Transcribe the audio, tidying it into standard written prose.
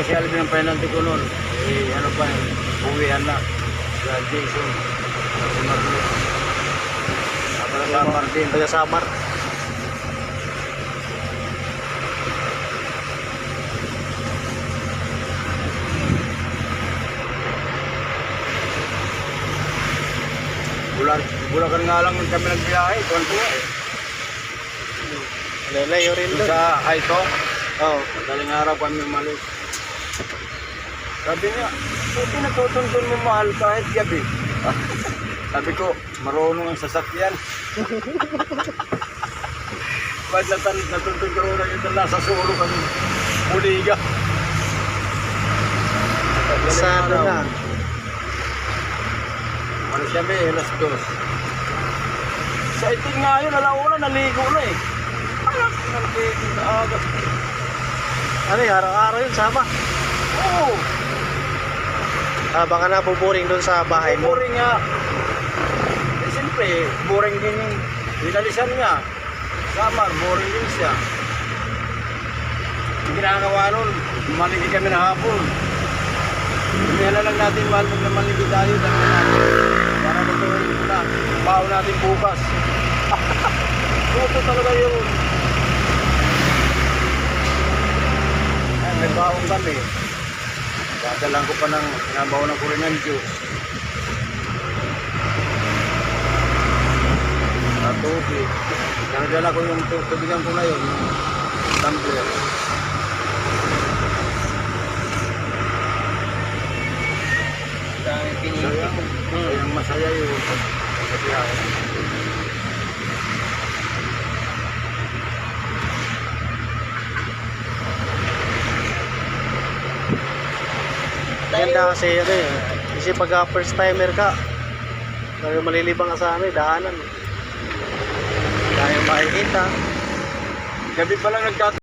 si Alvin ang penalty ko noon. Eh, ano pa, uwihan na. Si Jason. Si Marlon. Tapos sa Martin. Taga Samar. Bulacan nga lang kami nagbiyahe. Tuwan ko eh. Lalayo rin doon. Sa Aitong. Oo. Madaling araw kami umalis. Sabi niya, buti natutuntun mo mahal kahit gabi. Sabi ko, marunong ang sasakyan. Ba't natuntun ko rin ito nasa sulo kami. Buliga. Sa ano na. Ano siya may, alas 2. Sa iting nga yun, alauna, naligo na eh. Alam, naligo na agad. Ano yung araw-araw yun, sama? Oo. Baka nabuboring doon sa bahay mo. Boring nga. Eh, siyempre, boring din yung binalisan niya. Samar, boring din siya. Yung ginagawa nun, maligi kami na hapon. Hinala lang natin, mahal pag namaligi tayo. Para natuloy na. Baho natin bukas. Tuto talaga yun. Ay, may baong kami. Dadalang ko pa ng pinabaw ng kuringan juice. Sa tubig. Dala ko yung tubigan ko na yun. Yung tumbler. Yung masaya yung pagkabiyahe. Ganda kasi ano eh. Kasi pag first timer ka, kaya malilibang ka sa ano eh, daanan. Kaya makikita. Gabi pa lang nagkat